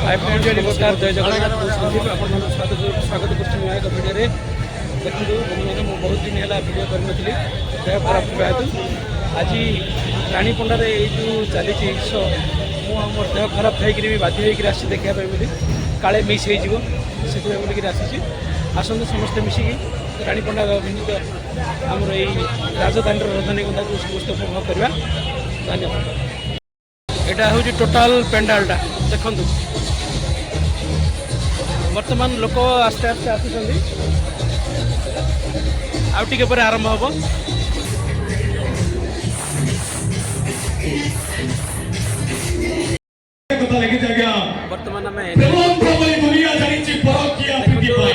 नमस्कार जय जगन्नाथ संदीप आप स्वागत कर भिडियो देखो मैंने बहुत दिन है भिडियो करनी देह खराब थे हेतु आज रानीपंडार जो चली मोर देह खराब थी भी बाध्य होकर आसी देखापी बोली काले मिस हो बोलिक आसी आसतु समस्ते मिसिकी रानीपंडा अभिनीत आमर यही राजधानी रजनीगंधा को समस्त उपभोग करवा। धन्यवाद। यहाँ हूँ टोटाल पेंडालटा देखु वर्तमान लोक आस्ते आस्ते आसुँच आउटे पर आरंभ हम वर्तमान आम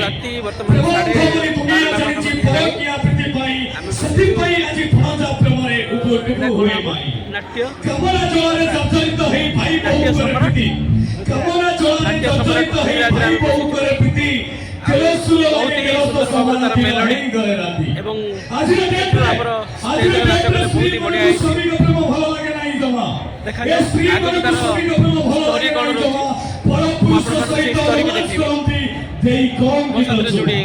राति वर्तमान नाट्य मेलोडी एवं बहुत बढ़िया देखा आगे तार स्टोरी कौन रोचे जोड़ी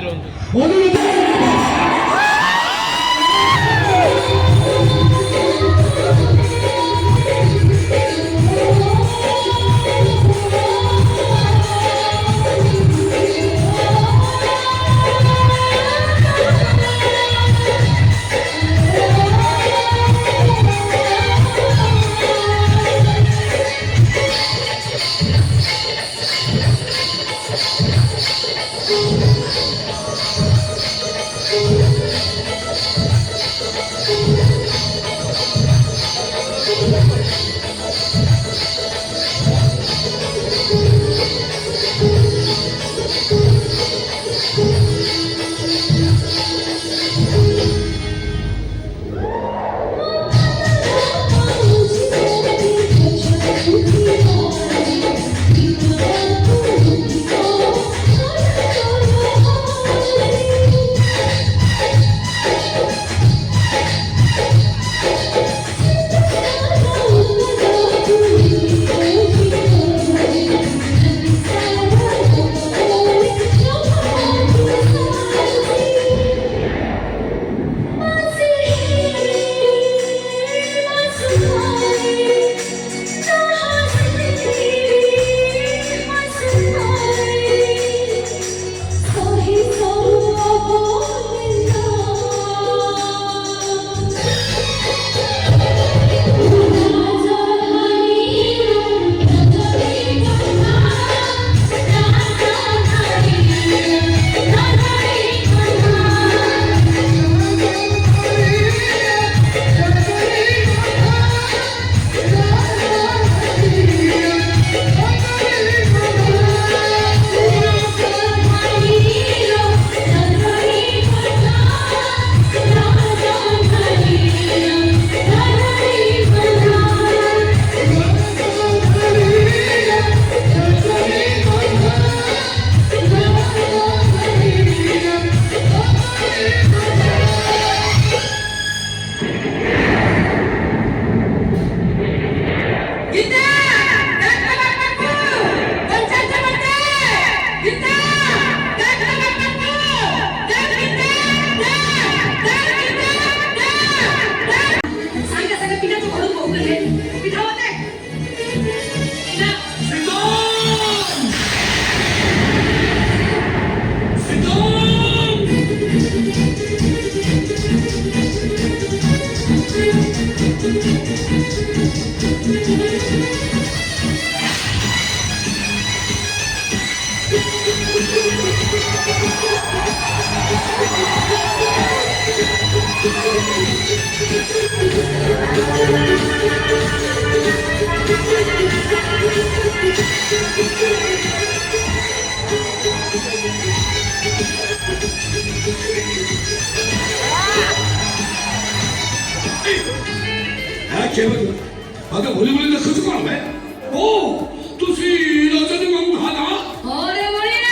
아까 머리머리가 커서 가는 거야? 오! 또 시, 여자들 왕국 하나? 머리머리라!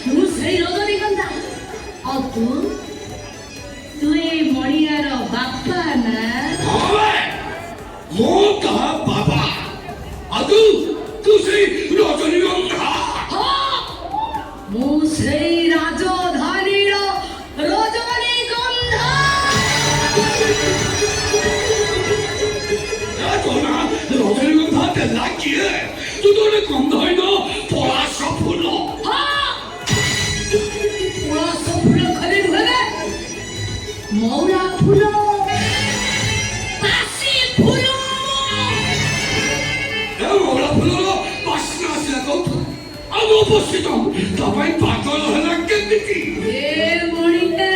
दूसरे रजनी गंधा और तू ये मणियार बापा ना? 뭐? ରଜନୀଗନ୍ଧା ଦେଲା କିଏ? ତୁ ତ ଗୋଟେ ଗନ୍ଧ ହେଇନ ପଳାଶ ଫୁଲ। ପଳାଶ ଫୁଲ ଖାଲି ନୁହେଁ, ମଉରା ଫୁଲ, ବାସି ଫୁଲ। ଏ ମଉଳା ଫୁଲର ବାସ୍ନା ଆସିଲା କହୁଥିଲ। ଆଉ ମୁଁ ଉପସ୍ଥିତ ତା ପାଇଁ ପାଗଳ ହେଲା କେମିତି? ଏ ମଣିଟା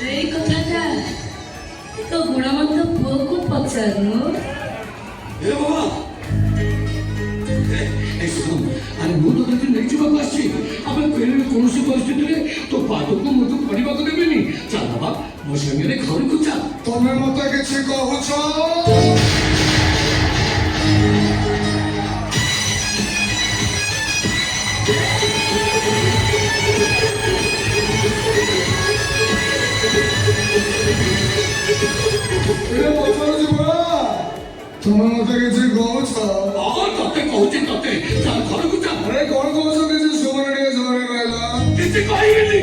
এই কথাটা তো গুণবন্ত পুଅକୁ ପଚାରୁନୁ। ଏ ବାବା ଏ ଶୁଣ, ଆରେ ମୁଁ ତ ତତେ ନେଇଯିବାକୁ ଆସିଛି। ଆମେ କହିଲେ କୌଣସି ପରିସ୍ଥିତିରେ ତୋ ପାଦକୁ ମୁଁ ତ ପଡ଼ିବାକୁ ଦେବିନି। ଚାଲ ବାବା ମୋ ସାଙ୍ଗରେ ଘରକୁ ଚାଲ। ତମେ ମତେ କିଛି କହୁଛ? ତମେ ମତେ କିଛି କହୁଛ? ତତେ କହୁଛି ତତେ ଚାଲ ଘରକୁ ଚାଲ। ଆରେ କଣ କହୁଛ? କିଛି ଶୁଭୁନି, ଟିକେ ଜୋରରେ କହିଲ। କିଛି କହିବିନି,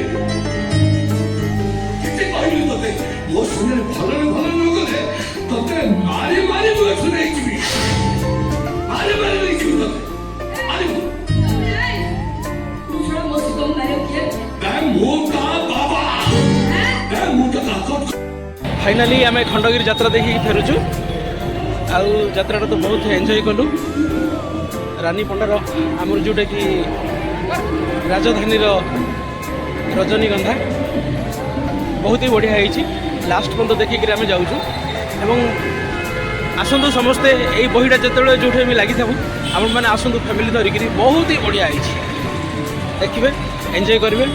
କିଛି କହିବିନି ତତେ। ମୋ ସାଙ୍ଗରେ ଭଲରେ ଭଲ ନ ଗଲେ ତତେ ମାରି ମାରି ମୁଁ ଏଠୁ ନେଇଯିବି। ମାରି ମାରି ନେଇଯିବି ତତେ। ମାରିବୁ ତୁ ଶୁଣ ମୋ ସହିତ ମାରିବ କିଏ? ମୁଁ ତା ବାବା। ମୁଁ ତ ତାଙ୍କ फाइनाली आम खंडगिरी यात्रा देखिए फेरुचु आउ यात्रा तो बहुत एंजॉय कलु। रानी पंडार आमर जोटा कि राजधानी रजनीगंधा बहुत ही बढ़िया है। लास्ट पर्यंत देखिक आम जाऊँ एवं आसतु समस्ते यही बहीटा जो जो लगी था आम मैंने आसतु फैमिली धरिकी बहुत ही बढ़िया है। देखिए एंजॉय करेंगे।